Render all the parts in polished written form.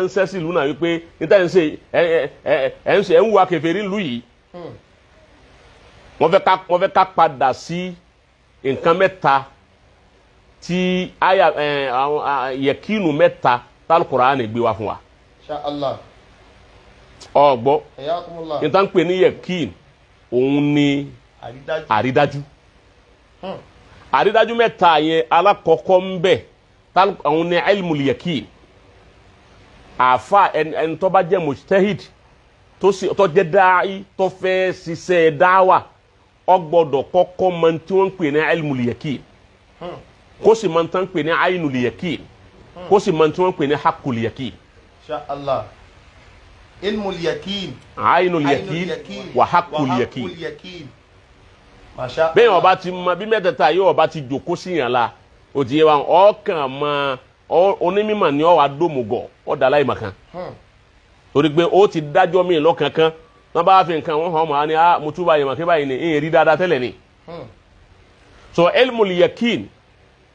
ránṣẹ́ sí ìlú náà wípé níta ń ṣe ẹ̀ ń wá kèfèrí ìlú yìí wọ́n fẹ́ ká padà sí nǹkan mẹ́ta tí àyà yẹkínu mẹ́ta tálùkùránì gbé wá fún wa. Inshallah. ọgbọ́ Ayakumullah. níta ń pè ní yẹkín òun ni àrídájú àrídájú mẹ́ta yẹn alákọ̀ọ́kọ́ ń bẹ òun ni ilmul yẹkín àfa ẹni tó bá jẹ́ mujtahid tó jẹ́ dáì tó fẹ́ ṣiṣẹ́ dáwà ó gbọ́dọ̀ kọ́kọ́ mọ̀ tí wọ́n ń pè ní ilmul yaqin kó sì mọ̀ tí wọ́n ń pè ní ainul yaqin kó sì mọ̀ tí wọ́n ń pè ní haqqul yaqin. Insha Allah. Ilmul yaqin. Ainul yaqin wa haqqul yaqin. Masha Allah. bẹ́ẹ̀ ọba ti mọ bí mẹ́tẹ̀ẹ̀ta yóò ọba ti jòkó sí yàn la ó ti yẹ wa ọkàn mọ onímọ̀ ni ọ wà dómùgọ̀ ọ dà láì màkàn torí pé ó ti dájọ́ mi lọ́kankan wọ́n bá fi nǹkan wọn hàn mọ́ ni mo túbọ̀ yẹn màkì báyìí ni èyí rí dáadáa tẹ́lẹ̀ ni. so ilmul yaqin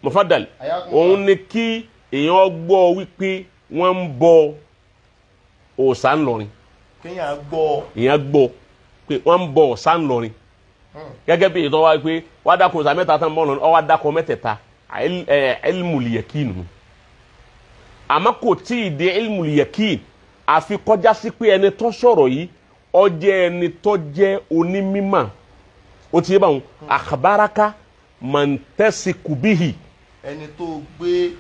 mufaddal òun ni kí èèyàn gbọ́ wípé wọ́n ń bọ òòṣà ńlọrin. kéèyàn gbọ́. èèyàn gbọ́ pé wọ́n ń bọ òòṣà ńlọrin. gẹ́gẹ́ bí ìtọ́ wa pé wọ́n á dákọ̀ òòṣà mẹ́ta tán bọ́ lọ́rin ọ wá dákọ̀ mẹ́tẹ̀ẹ̀ta ilmul yaqin àmọ́ kò tí ì dé ilmul yaqin àfi kọjá sí pé ẹni tó sọ̀rọ̀ yìí ó jẹ́ ẹni tó jẹ́ onímímọ̀ ó ti yé báwọn akhbaraka man tasiku bihi. ẹni tó gbé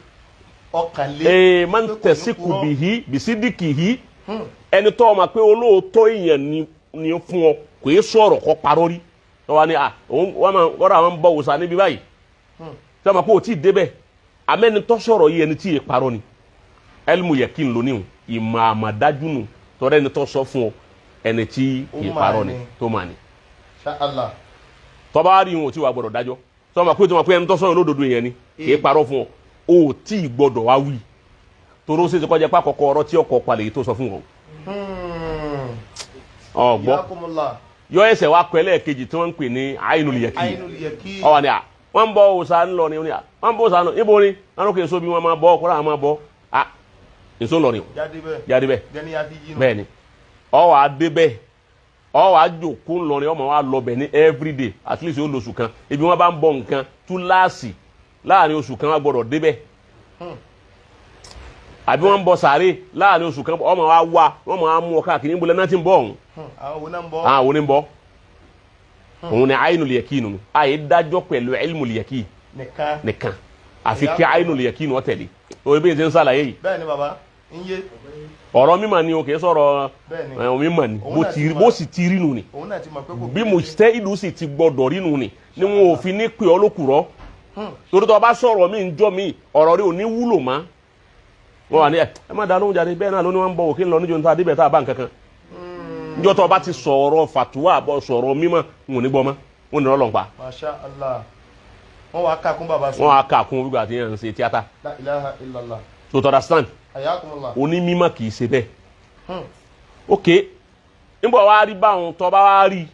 ọkàn lé. man tasiku bihi bisidikihi ẹni tó ọmọ pé olóòótọ́ èèyàn ni fún ọ kò yé sọ̀rọ̀ kọ́ parọ́ rí wọ́n ní wọ́n àwọn ń bọ̀ wòsàn níbi báyìí tí wọ́n mọ̀ pé ò tí ì débẹ̀ àmẹ́ni tó sọ̀rọ̀ yìí ẹni tí ì parọ́ ni ilmu yaqin lónìí o ìmọ̀ àmàdájú nù tọ́rẹ́ ẹni tó sọ fún ọ ẹni tí kì í parọ́ ni tó mà ní. Inshallah. tọ́ba rí wọn ò tí wàá gbọ́dọ̀ dájọ́ tọ́ba pé tọ́ba pé ẹni tó sọ̀rọ̀ lódodo yẹn ni kì í parọ́ fún ọ ò tí ì gbọ́dọ̀ wá wí toró ṣe ti kọjá pé àkọ́kọ́ ọ̀rọ̀ tí ọkọ̀ palẹ̀ yìí tó sọ fún ọ. ọgbọ́ yọ ẹsẹ̀ wa kọ ẹlẹ́ẹ̀kejì tí wọ́n ń pè ní ainul yaqin ọwọ́ ni à wọ́n ń bọ òòṣà ńlọ ni wọ́n ń bọ òòṣà ńlọ ibo ni wọn kò èso bí wọ́n máa bọ ọkùnrin àwọn máa bọ èso lọ ni o jáde bẹ́ẹ̀ bẹ́ẹ̀ ni ọwọ́ adé bẹ́ẹ̀ ọwọ́ àjòkó ńlọrin ọmọ wa lọ bẹ̀ ní everyday at least ó lóṣù kan ibi wọn bá ń bọ nǹkan túláàsì láàrin oṣù kan wọn gbọ́dọ̀ dé bẹ́ẹ̀ àbí wọn ń bọ sàárè láàrin oṣù kan ọmọ wa wá wọn máa mú ọ káàkiri níbo lẹ́nà tí ń bọ̀ ọ̀hún àwọn oní ń bọ̀ òun ni ainul yaqin nù àyè dájọ́ pẹ̀lú ilmul yaqin nìkan àfi kí ainul yaqin wọ́n tẹ̀lé orí bí n ti ń sàlàyé yìí. bẹ́ẹ̀ni baba ń yé. ọ̀rọ̀ mímọ̀ ni o kì í sọ̀rọ̀ mímọ̀ ni bó sì ti rí nu ni bí mujtahidu sì ti gbọdọ̀ rí nu ni ni wọn ò fi ní pè ọ́ lókùrọ́ torí tó o bá sọ̀rọ̀ mi ń jọ mi ọ̀rọ̀ rẹ ò ní wúlò mọ́ wọn wà ní ẹ má da lóhùn jáde bẹ́ẹ̀ náà ló ní wọn ń bọ̀ òkè ńlọ níjọ́ níta adébẹ̀ tá a bá nǹkan kan níjọ́ tó o bá ti sọ̀rọ̀ fàtúwà bọ̀ sọ̀rọ̀ mímọ̀ n ò ní gbọ́ mọ́ n ò ní rọ́lọ́ pa. Masha Allah. wọ́n wá kàkún bàbá sọ. wọ́n wá kàkún wíwá àti yẹn ń ṣe tíátà. La ilaha illallah. so to understand. Ayakumullah. onímímọ̀ kì í ṣe bẹ́ẹ̀. ok nígbà wàá rí báwọn tó bá wá rí.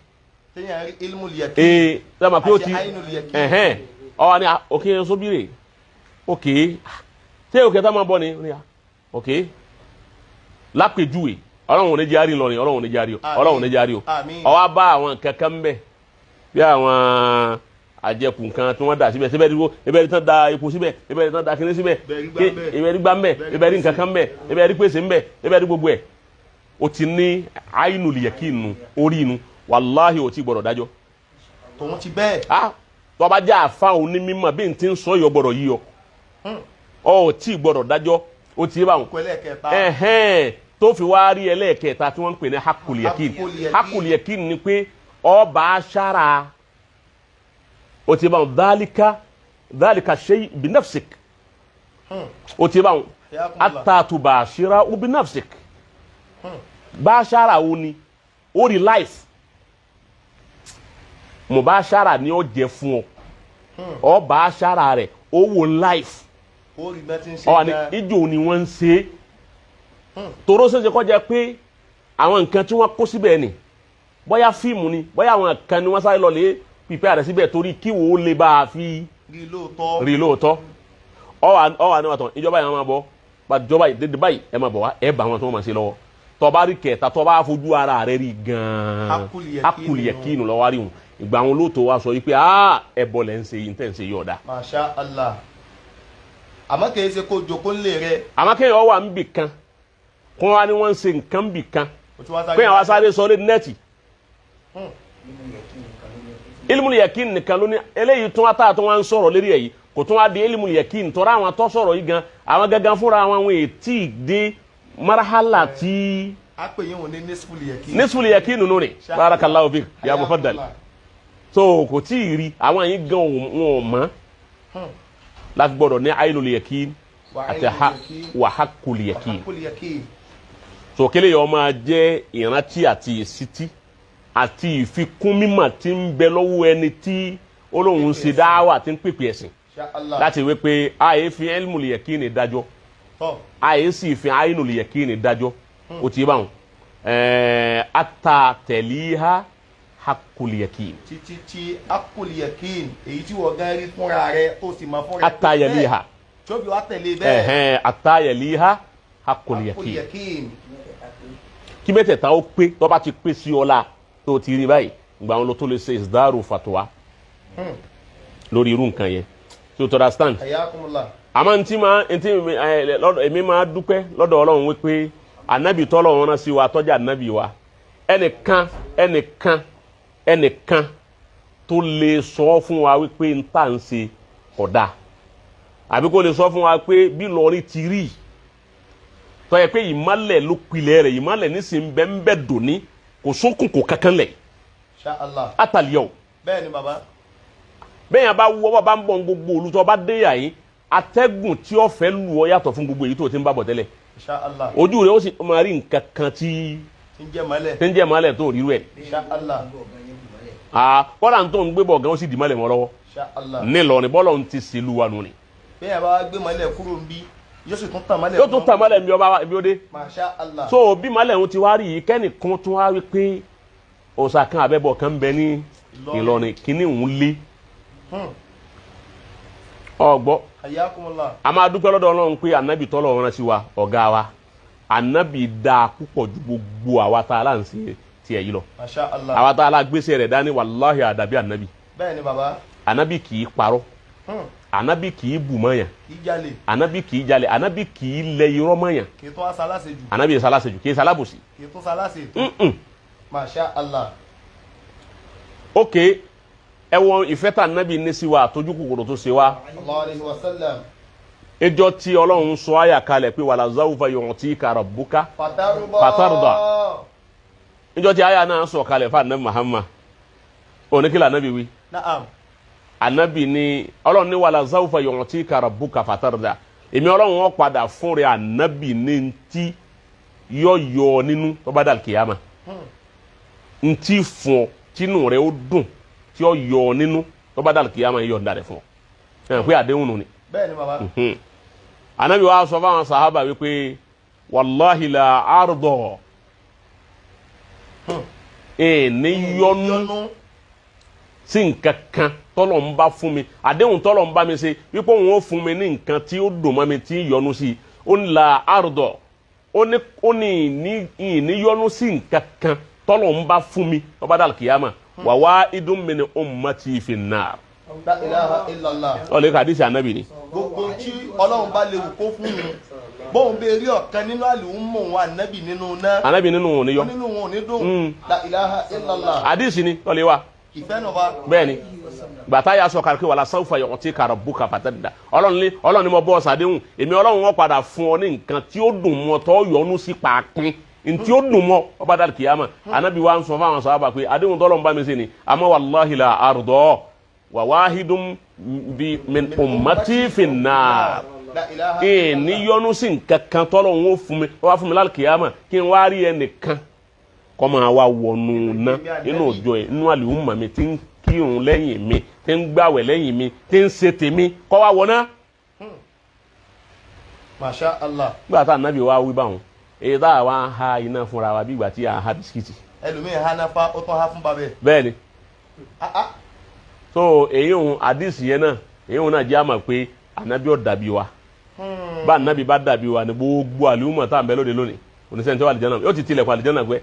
téèyàn rí ilmul yaqin. sọ́mà pé ó ti ainul yaqin. ọwọ́ ni òkè sóbìrè ok ṣé òkè tá máa bọ́ ni ok lápèjúwe ọlọ́run ò ní járí lọ ni ọlọ́run ò ní járí o ọlọ́run ò ní járí o ọwọ́ bá àwọn kankan bẹ́ẹ̀ bí àwọn àjẹkù nǹkan tí wọ́n dà síbẹ̀ síbẹ̀ dúró ibẹ̀ rí tán da epo síbẹ̀ ibẹ̀ rí tán da kíní síbẹ̀ ibẹ̀ rí gbá mbẹ̀ ibẹ̀ rí nǹkan kan mbẹ̀ ibẹ̀ rí pèsè mbẹ̀ ibẹ̀ rí gbogbo ẹ̀ o ti ní ainul yaqin nu orí inú wàláhì o ti gbọ́dọ̀ dájọ́. tòun ti bẹ́ẹ̀. tó bá jẹ́ àfa òní mímọ́ bí n ti ń sọ yọ gbọ́dọ̀ yí ọ ọ tí gbọ́dọ̀ dájọ́ o ti bá wọn tó fi wá rí ẹlẹ́ẹ̀kẹta tí wọ́n ń pè ní haqqul yaqin haqqul yaqin ni pé ọba aṣára o ti bá wọn dhalika shay bi nafsik o ti bá wọn hatta tubashira bi nafsik bá aṣára wo ni ó rí life mo bá aṣára ni ó jẹ fún ọ ọba aṣára rẹ ó wo life ọ ni ijó ni wọ́n ń ṣe toro ṣeṣe kọjá pé àwọn nǹkan tí wọ́n kó síbẹ̀ ni bóyá fíìmù ni bóyá àwọn kan ni wọ́n sáré lọ lé pípẹ́ rẹ̀ síbẹ̀ torí kí wò ó lè bá a fi rí lóòótọ́ ọ wà ní wàtàn ìjọba yẹn máa bọ̀ jọba yìí dédé báyìí ẹ máa bọ̀ wá ẹ bá wọn tó wọn máa ṣe lọ́wọ́ tọba rí kẹta tọba fojú ara rẹ rí gan-an akuliyekinu lọ wá rí wọn ìgbà wọn lóòótọ́ wa sọ yìí pé ẹ bọ̀ lẹ́ ń ṣe yìí tẹ́ ń ṣe yìí ọ̀dà. Masha Allah. Àmọ́ kìí ṣe kó jòkó ńlẹ̀ rẹ. àmọ́ kéèyàn wà ń bì kan kó wá ní wọ́n ń ṣe nǹkan bì kan kéèyàn wá sáré sọ lórí nẹ́ẹ̀tì. ilmu yakin nìkan ló ní eléyìí tún wá tá a tún wá ń sọ̀rọ̀ lérí ẹ̀ yìí kò tún wá di ilmu yakin tọ́ra àwọn tó sọ̀rọ̀ yìí gan àwọn gangan fúnra àwọn ètí dé marhala tí. a pè yín wọn ní nisful yakin nínú rẹ̀ barakallahu fik ya mufaddal so kò tí ì rí àwọn yìí gan wọn ò mọ̀ láti gbọ́dọ̀ ní ainul yakin àti wa haqqul yakin so kele yọ máa jẹ́ ìrántí àti ìsítí àti ìfikún mímọ̀ tí ń bẹ lọ́wọ́ ẹni tí Ọlọ́hun ṣe dáwà tí ń pèpè ẹ̀sìn láti wí pé àyè fi ilmul yakin dájọ́ àyè sì fi ainul yakin dájọ́ ó ti bá wọn ata tẹ̀líha haqqul yakin. títí haqqul yakin èyí tí wọ́n gan rí fúnra rẹ̀ tó sì mọ̀ fúnra rẹ̀. ata yẹliha. tí ó fi wá tẹ̀lé bẹ́ẹ̀. ata yẹliha haqqul yakin. kí mẹ́tẹ̀ẹ̀ta ó pé tó bá ti pé sí ọlá tó ti rí báyìí ìgbà wọn ló tó lè ṣe isdaru fatwa lórí irú nǹkan yẹn tí o to understand. àmọ́ èmi máa dúpẹ́ lọ́dọ̀ Ọlọ́run wípé ànábì tọ́lọ́run rán sí wa tọ́jà ànábì wa ẹnìkan tó lè sọ fún wa wípé n tà ń ṣe kódà àbí kó lè sọ fún wa pé bí lọ́ọ̀rì ti rí tó yẹ pé ìmọ̀lẹ̀ ló pilẹ̀ rẹ̀ ìmọ̀lẹ̀ nísìnyí bẹ́ẹ̀ dòní kò sókùn kò kankan lẹ̀ àtàlíyọ̀. bẹ́ẹ̀ ni bàbá. bẹ́ẹ̀ yẹn bá wọ́ bá ń bọ̀ gbogbo olùtọ́ bá dé yà yín atẹ́gùn tí ó fẹ́ lù ọ́ yàtọ̀ fún gbogbo èyí tó ti ń bá bọ̀ tẹ́lẹ̀. ojú rẹ̀ ó sì máa rí nǹkan kan tí ń jẹ́ mọ́lẹ̀ tó rí rẹ̀. kọ́dà tó ń gbé bọ̀ gan ó sì dì mọ́lẹ̀ mọ́ lọ́wọ́. nílọrin bọ́lọ̀ ń ti sílùú wa nù ni. bẹ́ẹ̀ yẹn bá gbé mọ́lẹ̀ kúrò ń bí yóò sì tún tàn mọ́lẹ̀. yóò tún tàn mọ́lẹ̀ bí ó dé. Masha Allah. so bí mọ́lẹ̀ ń ti wá rí yìí kẹ́nìkan tún wá rí pé òòṣà kan àbẹ́bọ̀ kan bẹ ní Ìlọrin kíní òun lé ọgbọ́ a máa dúpẹ́ lọ́dọ̀ Ọlọ́run pé ànábì tọ́lọ̀ rán sí wa ọ̀gá wa ànábì dáa púpọ̀ ju gbogbo àwa tá a là ń ṣe tiẹ̀ yìí lọ. Masha Allah. àwa tá a là gbèsè rẹ̀ dání wàláhì àdàbí ànábì. bẹ́ẹ̀ ni bàbá. ànábì kì í parọ́ ànábì kì í bù mọ́yàn ànábì kì í jalè ànábì kì í lẹ irọ́ mọ́yàn ànábì yẹ sálásejù kì í sálábòsí. Masha Allah. ok ẹ wọ ìfẹ́ tà nábì ní sí wa àtọ́jú kòkòrò tó ṣe wa. Sallallahu alaihi wasallam. ẹjọ́ tí Ọlọ́run sọ àyà kalẹ̀ pé wala zawfa yu'tika rabbuka fatarda. ẹjọ́ tí àyà náà sọ kalẹ̀ fún anabi Muhammad oníkìlá anabi wí. Na'am. anabi ni Ọlọ́run ní wala zawfa yu'tika rabbuka fatarda. èmi Ọlọ́run wọn padà fún rẹ̀ anabi ní ntí yọ̀yọ̀ nínú tó bá dal kìyàmà. ntí fún tínú rẹ̀ ó dùn tí ó yọ nínú tó bá dàlù kìyàmá yọ ǹda rẹ̀ fún ọ pé àdéhùn nù ni. bẹ́ẹ̀ ni bàbá. anabi wa sọ fáwọn sahaba wípé wàláhi la àrùdọ̀ ní yọnu sí nǹkan kan tọ́lọ̀ ń bá fún mi àdéhùn tọ́lọ̀ ń bá mi ṣe wípé òun ó fún mi ní nǹkan tí ó dùn mọ́ mi tí yọnu sí ó ní la àrùdọ̀ ó ní yọnu sí nǹkan kan tọ́lọ̀ ń bá fún mi tó bá dàlù kìyàmá wàwá idun min ummati fi nnar. La ilaha illallah. ọ̀lẹ́ ka hadisi anabi ni. gbogbo tí Ọlọ́run bá léwu kó fún un bóun bẹ rí ọ̀kan nínú àlùmọ̀ wọn anabi nínú náà. anabi nínú wọn ni yọ. nínú wọn ò ní dùn. La ilaha illallah. hadisi ni ọ̀lẹ́ wa. ìfẹ́ nù bá. bẹ́ẹ̀ni gbàtà yà sọ kàrìkì wàlá sawfa yu'tika rabbuka fatarda. Ọlọ́run ni mo bọ́ ọ̀sàdéhùn èmi Ọlọ́run wọn padà fún ọ ní nǹkan tí ó dùn mọ́ tó yọ́nú sí pàápín ntí ó dùn mọ́ ọba dàrí kìyàmà anabi wa ń sọ fáwọn sàhábà pé àdéhùn tọ́lọ̀ ń bá mi ṣe ni àmọ́ wàláhi la àrùdọ́ wà wáhídùn bí min ummati fi nnar ní yọnu sí nǹkan kan tọ́lọ̀ ń fún mi wá fún mi láti kìyàmà kí n wá rí ẹnìkan kọ́ máa wá wọnú ná inú òjò ẹ̀ inú àlùmọ̀ mi tí ń kírun lẹ́yìn mi tí ń gbàwẹ̀ lẹ́yìn mi tí ń ṣe tèmi kọ́ wá wọná. Masha Allah. gbà tá anabi wa wí báwọn èyí tá a wá ha iná fúnra wa bí ìgbà tí a ha bisikíìtì. ẹlòmíì ha náfa ó tún ha fún babẹ. bẹ́ẹ̀ni so èyí òun àdìsí yẹn náà èyí òun náà jẹ́ àmà pé ànábì ó dàbí wa bá nàbí bá dàbí wa ní gbogbo àlùmọ̀ tá à ń bẹ lóde lónìí oníṣẹ́ni tí wà àlìjánà yóò ti tilẹ̀kùn àlìjánà gbẹ.